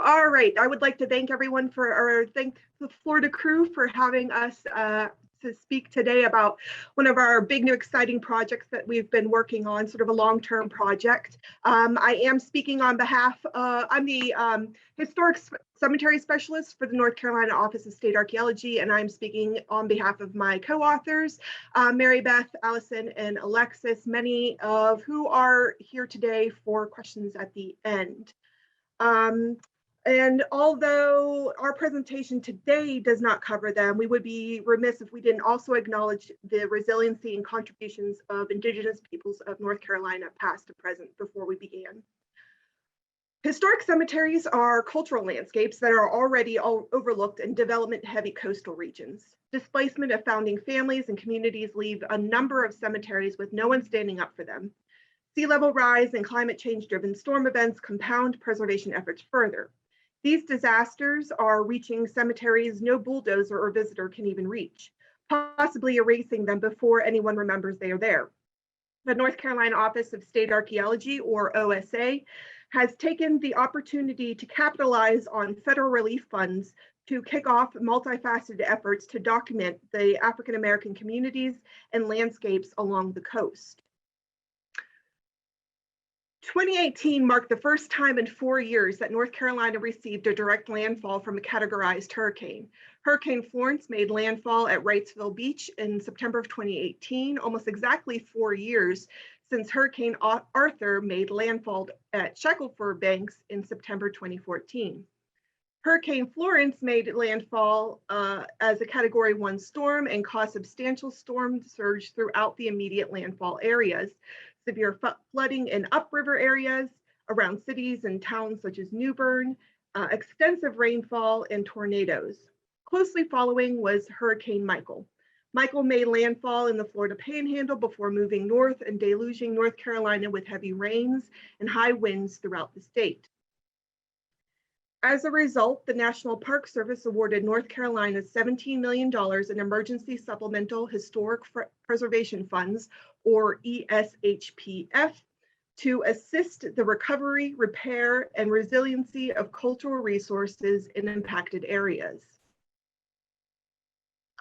All right, I would like to thank everyone thank the Florida crew for having us to speak today about one of our big new exciting projects that we've been working on, sort of a long-term project. I am speaking on behalf, I'm the historic cemetery specialist for the North Carolina Office of State Archaeology, and I'm speaking on behalf of my co-authors, Mary Beth, Allyson, and Alexis, many of who are here today for questions at the end. And although our presentation today does not cover them, we would be remiss if we didn't also acknowledge the resiliency and contributions of Indigenous peoples of North Carolina, past and present, before we began. Historic cemeteries are cultural landscapes that are already overlooked in development-heavy coastal regions. Displacement of founding families and communities leave a number of cemeteries with no one standing up for them. Sea level rise and climate change-driven storm events compound preservation efforts further. These disasters are reaching cemeteries no bulldozer or visitor can even reach, possibly erasing them before anyone remembers they are there. The North Carolina Office of State Archaeology, or OSA, has taken the opportunity to capitalize on federal relief funds to kick off multifaceted efforts to document the African American communities and landscapes along the coast. 2018 marked the first time in 4 years that North Carolina received a direct landfall from a categorized hurricane. Hurricane Florence made landfall at Wrightsville Beach in September of 2018, almost exactly 4 years since Hurricane Arthur made landfall at Shackleford Banks in September 2014. Hurricane Florence made landfall as a Category 1 storm and caused substantial storm surge throughout the immediate landfall areas. Severe flooding in upriver areas around cities and towns such as New Bern, extensive rainfall and tornadoes. Closely following was Hurricane Michael. Michael made landfall in the Florida Panhandle before moving north and deluging North Carolina with heavy rains and high winds throughout the state. As a result, the National Park Service awarded North Carolina $17 million in Emergency Supplemental Historic Preservation Funds, or ESHPF, to assist the recovery, repair, and resiliency of cultural resources in impacted areas.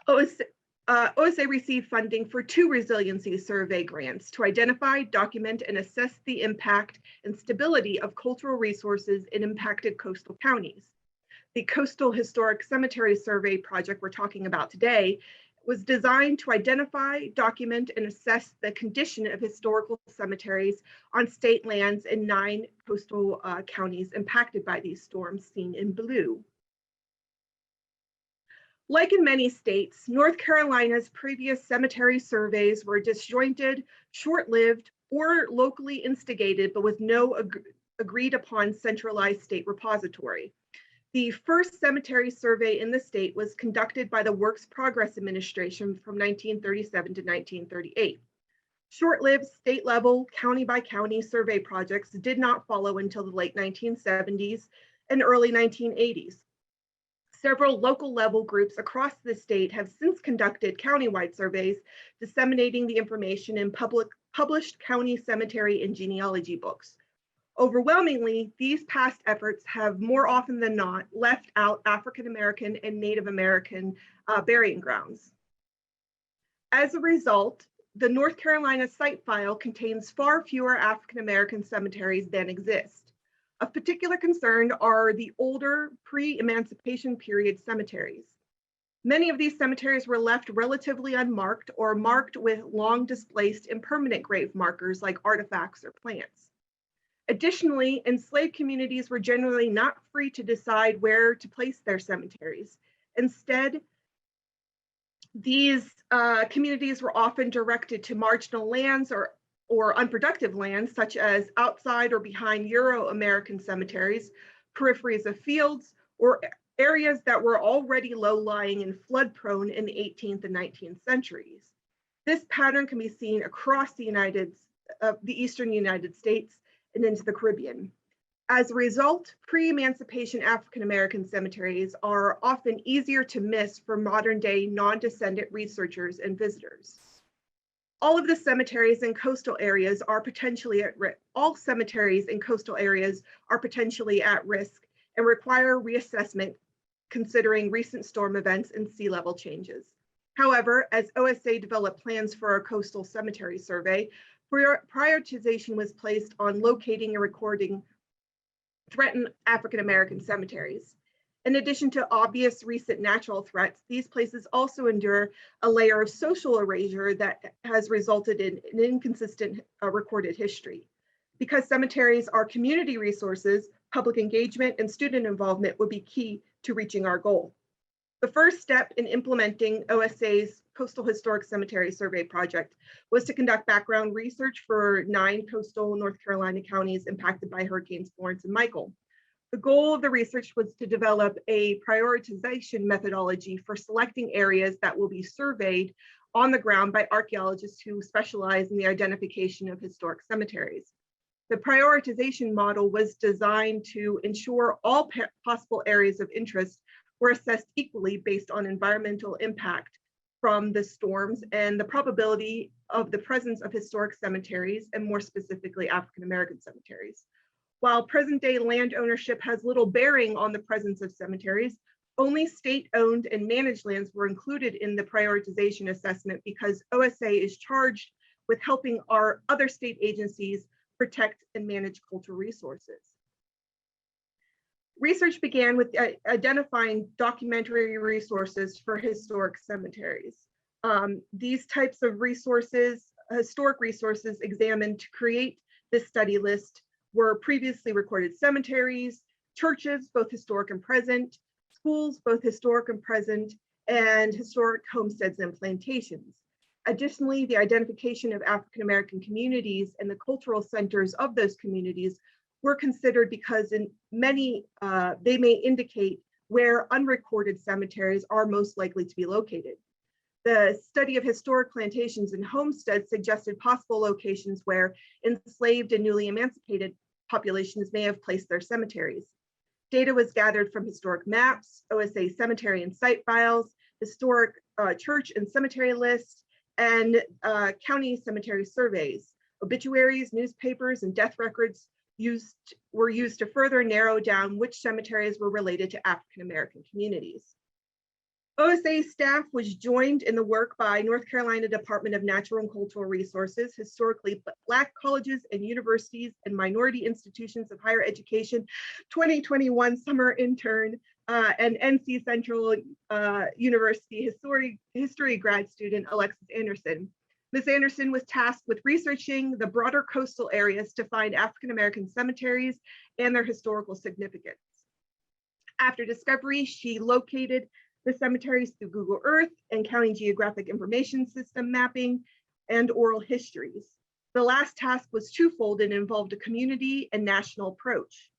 OSA received funding for 2 resiliency survey grants to identify, document, and assess the impact and stability of cultural resources in impacted coastal counties. The Coastal Historic Cemetery Survey project we're talking about today was designed to identify, document, and assess the condition of historical cemeteries on state lands in 9 coastal counties impacted by these storms, seen in blue. Like in many states, North Carolina's previous cemetery surveys were disjointed, short-lived, or locally instigated, but with no agreed upon centralized state repository. The first cemetery survey in the state was conducted by the Works Progress Administration from 1937 to 1938. Short-lived state-level, county-by-county survey projects did not follow until the late 1970s and early 1980s. Several local level groups across the state have since conducted countywide surveys, disseminating the information in published county cemetery and genealogy books. Overwhelmingly, these past efforts have more often than not left out African American and Native American burying grounds. As a result, the North Carolina site file contains far fewer African American cemeteries than exist. Of particular concern are the older pre-emancipation period cemeteries. Many of these cemeteries were left relatively unmarked or marked with long displaced and permanent grave markers like artifacts or plants. Additionally, enslaved communities were generally not free to decide where to place their cemeteries. Instead, these communities were often directed to marginal lands or unproductive lands, such as outside or behind Euro-American cemeteries, peripheries of fields, or areas that were already low-lying and flood-prone in the 18th and 19th centuries. This pattern can be seen across the eastern United States and into the Caribbean. As a result, pre-emancipation African American cemeteries are often easier to miss for modern-day non-descendant researchers and visitors. All of the cemeteries in coastal areas are potentially at risk. All cemeteries in coastal areas are potentially at risk, and require reassessment considering recent storm events and sea level changes. However, as OSA developed plans for our coastal cemetery survey, prioritization was placed on locating and recording threatened African American cemeteries. In addition to obvious recent natural threats, these places also endure a layer of social erasure that has resulted in an inconsistent recorded history. Because cemeteries are community resources, public engagement and student involvement would be key to reaching our goal. The first step in implementing OSA's Coastal Historic Cemetery Survey project was to conduct background research for 9 coastal North Carolina counties impacted by Hurricanes Florence and Michael. The goal of the research was to develop a prioritization methodology for selecting areas that will be surveyed on the ground by archaeologists who specialize in the identification of historic cemeteries. The prioritization model was designed to ensure all possible areas of interest were assessed equally based on environmental impact from the storms and the probability of the presence of historic cemeteries, and more specifically African American cemeteries. While present-day land ownership has little bearing on the presence of cemeteries, only state-owned and managed lands were included in the prioritization assessment because OSA is charged with helping our other state agencies protect and manage cultural resources. Research began with identifying documentary resources for historic cemeteries. These types of resources, historic resources examined to create this study list, were previously recorded cemeteries, churches, both historic and present, schools, both historic and present, and historic homesteads and plantations. Additionally, the identification of African American communities and the cultural centers of those communities were considered because in many, they may indicate where unrecorded cemeteries are most likely to be located. The study of historic plantations and homesteads suggested possible locations where enslaved and newly emancipated populations may have placed their cemeteries. Data was gathered from historic maps, OSA cemetery and site files, historic church and cemetery lists, and county cemetery surveys. Obituaries, newspapers, and death records were used to further narrow down which cemeteries were related to African American communities. OSA staff was joined in the work by North Carolina Department of Natural and Cultural Resources, historically Black colleges and universities and minority institutions of higher education, 2021 summer intern, and NC Central University history grad student, Alexis Anderson. Ms. Anderson was tasked with researching the broader coastal areas to find African American cemeteries and their historical significance. After discovery, she located the cemeteries through Google Earth and County Geographic Information System mapping and oral histories. The last task was twofold and involved a community and national approach.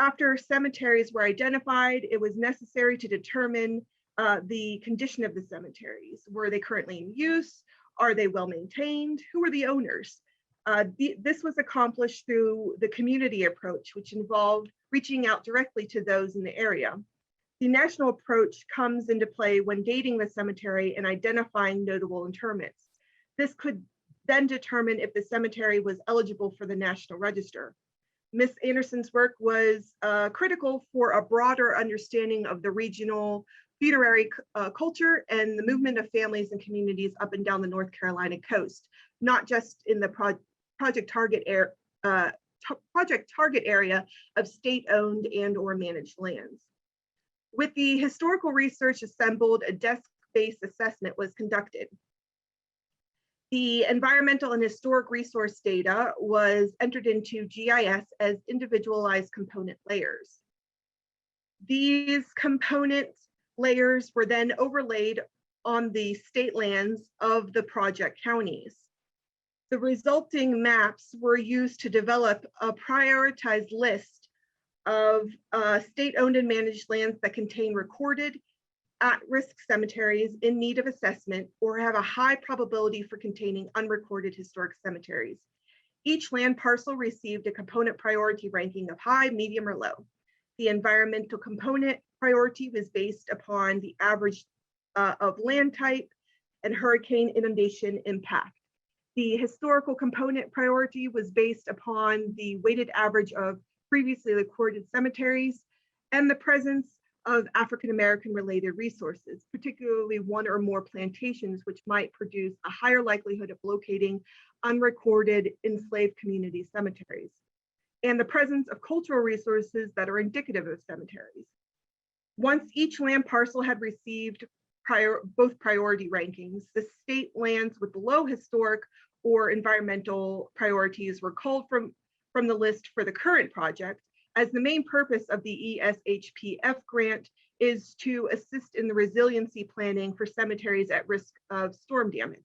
After cemeteries were identified, it was necessary to determine the condition of the cemeteries. Were they currently in use? Are they well maintained? Who are the owners? This was accomplished through the community approach, which involved reaching out directly to those in the area. The national approach comes into play when dating the cemetery and identifying notable interments. This could then determine if the cemetery was eligible for the National Register. Ms. Anderson's work was critical for a broader understanding of the regional funerary culture and the movement of families and communities up and down the North Carolina coast, not just in the project target area of state-owned and/or managed lands. With the historical research assembled, a desk-based assessment was conducted. The environmental and historic resource data was entered into GIS as individualized component layers. These component layers were then overlaid on the state lands of the project counties. The resulting maps were used to develop a prioritized list of state-owned and managed lands that contain recorded at-risk cemeteries in need of assessment or have a high probability for containing unrecorded historic cemeteries. Each land parcel received a component priority ranking of high, medium, or low. The environmental component priority was based upon the average of land type and hurricane inundation impact. The historical component priority was based upon the weighted average of previously recorded cemeteries, and the presence of African American related resources, particularly one or more plantations, which might produce a higher likelihood of locating unrecorded enslaved community cemeteries, and the presence of cultural resources that are indicative of cemeteries. Once each land parcel had received both priority rankings, the state lands with low historic or environmental priorities were culled from the list for the current project, as the main purpose of the ESHPF grant is to assist in the resiliency planning for cemeteries at risk of storm damage.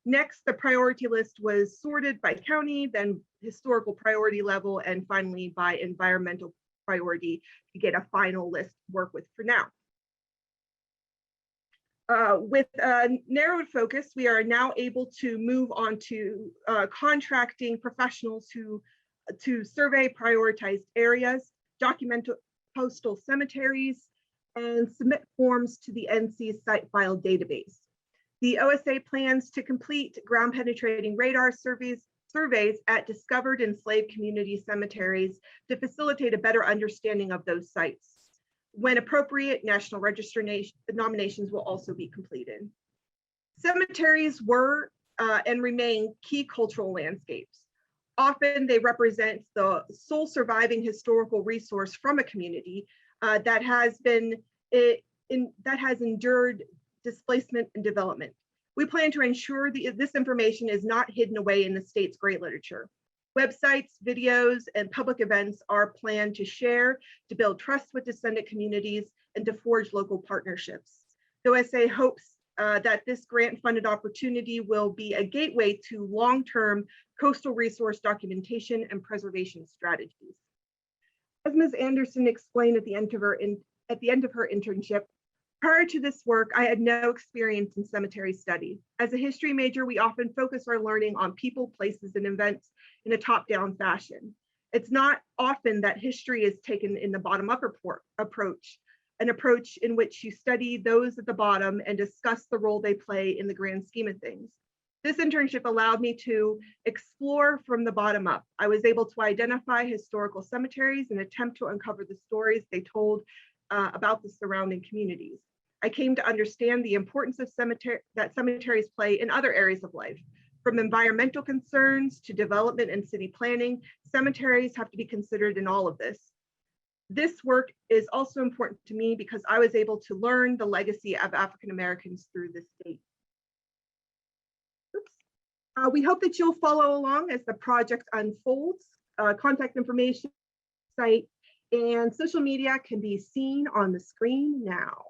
Next, the priority list was sorted by county, then historical priority level, and finally by environmental priority to get a final list to work with for now. With a narrowed focus, we are now able to move on to contracting professionals to survey prioritized areas, document postal cemeteries, and submit forms to the NC site file database. The OSA plans to complete ground penetrating radar surveys at discovered enslaved community cemeteries to facilitate a better understanding of those sites. When appropriate, National Register nominations will also be completed. Cemeteries were and remain key cultural landscapes. Often they represent the sole surviving historical resource from a community that has endured displacement and development. We plan to ensure that this information is not hidden away in the state's great literature. Websites, videos, and public events are planned to share, to build trust with descendant communities, and to forge local partnerships. The OSA hopes that this grant-funded opportunity will be a gateway to long-term coastal resource documentation and preservation strategies. As Ms. Anderson explained at the end of her internship, prior to this work, I had no experience in cemetery study. As a history major, we often focus our learning on people, places, and events in a top-down fashion. It's not often that history is taken in the bottom-up approach, an approach in which you study those at the bottom and discuss the role they play in the grand scheme of things. This internship allowed me to explore from the bottom up. I was able to identify historical cemeteries and attempt to uncover the stories they told about the surrounding communities. I came to understand the importance of cemeteries play in other areas of life. From environmental concerns to development and city planning, cemeteries have to be considered in all of this. This work is also important to me because I was able to learn the legacy of African Americans through the state. We hope that you'll follow along as the project unfolds. Contact information, site, and social media can be seen on the screen now.